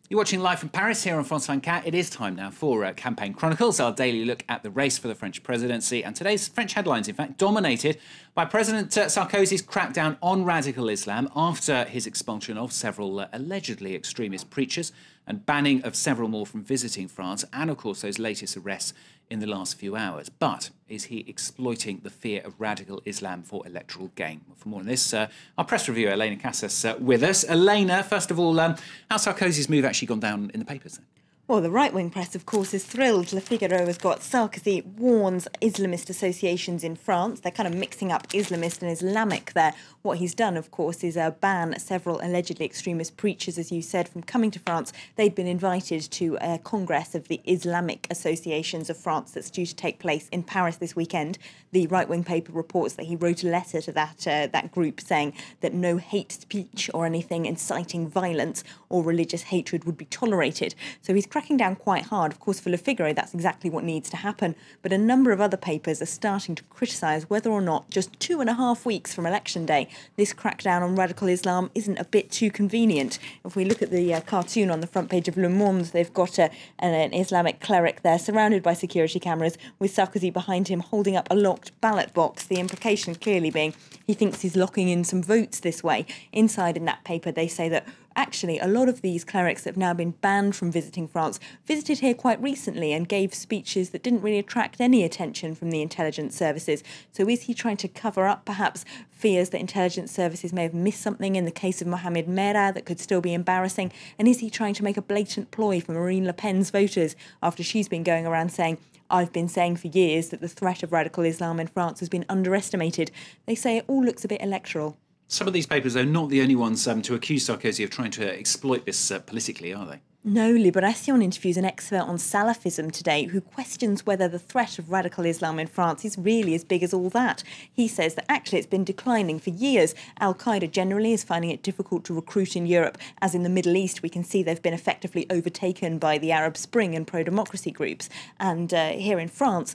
You're watching live from Paris here on France 24. It is time now for Campaign Chronicles, our daily look at the race for the French presidency. And today's French headlines, in fact, dominated by President Sarkozy's crackdown on radical Islam after his expulsion of several allegedly extremist preachers and banning of several more from visiting France, and, of course, those latest arrests in the last few hours. But is he exploiting the fear of radical Islam for electoral gain? For more on this, our press reviewer, Elena Casas, with us. Elena, first of all, how's Sarkozy's move actually gone down in the papers then? Well, the right-wing press, of course, is thrilled. Le Figaro has got Sarkozy warns Islamist associations in France. They're kind of mixing up Islamist and Islamic there. What he's done, of course, is ban several allegedly extremist preachers, as you said, from coming to France. They'd been invited to a congress of the Islamic associations of France that's due to take place in Paris this weekend. The right-wing paper reports that he wrote a letter to that group saying that no hate speech or anything inciting violence or religious hatred would be tolerated. So he's cracking down quite hard. Of course, for Le Figaro, that's exactly what needs to happen. But a number of other papers are starting to criticise whether or not, just 2.5 weeks from election day, this crackdown on radical Islam isn't a bit too convenient. If we look at the cartoon on the front page of Le Monde, they've got an Islamic cleric there surrounded by security cameras with Sarkozy behind him holding up a locked ballot box. The implication clearly being he thinks he's locking in some votes this way. Inside in that paper, they say that actually, a lot of these clerics that have now been banned from visiting France visited here quite recently and gave speeches that didn't really attract any attention from the intelligence services. So is he trying to cover up, perhaps, fears that intelligence services may have missed something in the case of Mohamed Merah that could still be embarrassing? And is he trying to make a blatant ploy for Marine Le Pen's voters after she's been going around saying, I've been saying for years that the threat of radical Islam in France has been underestimated? They say it all looks a bit electoral. Some of these papers, though, not the only ones to accuse Sarkozy of trying to exploit this politically, are they? No, Libération interviews an expert on Salafism today who questions whether the threat of radical Islam in France is really as big as all that. He says that actually it's been declining for years. Al-Qaeda generally is finding it difficult to recruit in Europe, as in the Middle East we can see they've been effectively overtaken by the Arab Spring and pro-democracy groups. And here in France,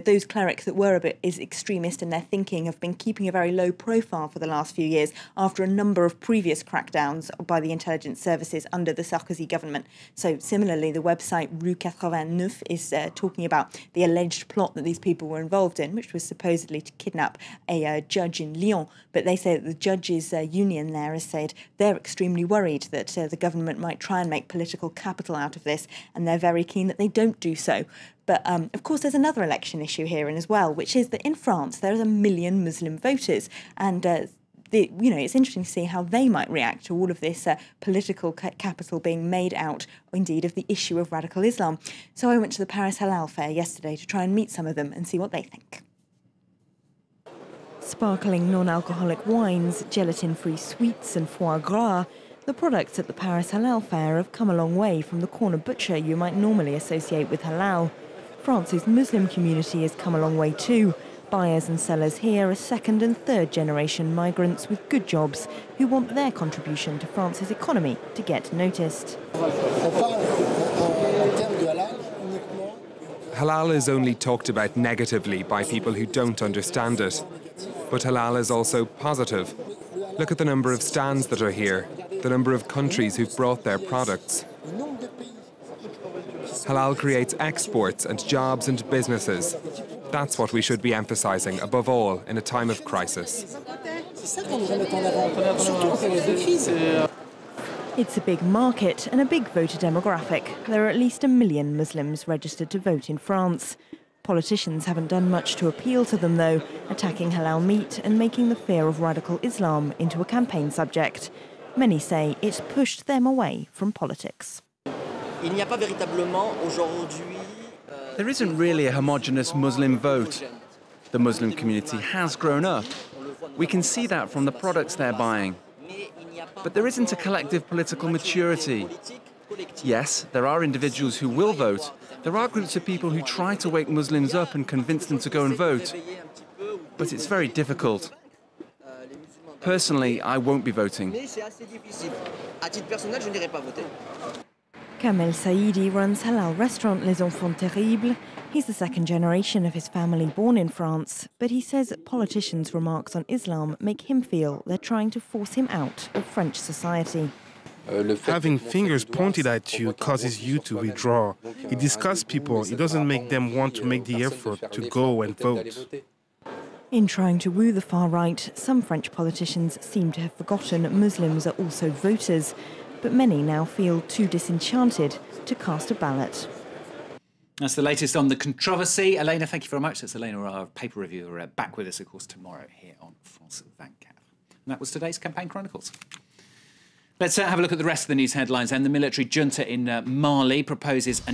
those clerics that were a bit extremist in their thinking have been keeping a very low profile for the last few years after a number of previous crackdowns by the intelligence services under the Sarkozy government. So similarly, the website Rue 89 is talking about the alleged plot that these people were involved in, which was supposedly to kidnap a judge in Lyon. But they say that the judges' union there has said they're extremely worried that the government might try and make political capital out of this, and they're very keen that they don't do so. But, of course, there's another election issue here as well, which is that in France there are 1 million Muslim voters. And, it's interesting to see how they might react to all of this political capital being made out, indeed, of the issue of radical Islam. So I went to the Paris Halal Fair yesterday to try and meet some of them and see what they think. Sparkling non-alcoholic wines, gelatin-free sweets and foie gras, the products at the Paris Halal Fair have come a long way from the corner butcher you might normally associate with halal. France's Muslim community has come a long way too. Buyers and sellers here are second and third generation migrants with good jobs who want their contribution to France's economy to get noticed. Halal is only talked about negatively by people who don't understand it. But halal is also positive. Look at the number of stands that are here, the number of countries who've brought their products. Halal creates exports and jobs and businesses. That's what we should be emphasising, above all, in a time of crisis. It's a big market and a big voter demographic. There are at least 1 million Muslims registered to vote in France. Politicians haven't done much to appeal to them, though, attacking halal meat and making the fear of radical Islam into a campaign subject. Many say it's pushed them away from politics. There isn't really a homogenous Muslim vote. The Muslim community has grown up. We can see that from the products they're buying. But there isn't a collective political maturity. Yes, there are individuals who will vote. There are groups of people who try to wake Muslims up and convince them to go and vote. But it's very difficult. Personally, I won't be voting. Kamel Saidi runs halal restaurant Les Enfants Terribles. He's the second generation of his family born in France, but he says politicians' remarks on Islam make him feel they're trying to force him out of French society. Having fingers pointed at you causes you to withdraw. It disgusts people. It doesn't make them want to make the effort to go and vote. In trying to woo the far right, some French politicians seem to have forgotten Muslims are also voters, but many now feel too disenchanted to cast a ballot. That's the latest on the controversy. Elena, thank you very much. That's Elena, our paper reviewer, back with us, of course, tomorrow here on France 24. And that was today's Campaign Chronicles. Let's have a look at the rest of the news headlines. And the military junta in Mali proposes a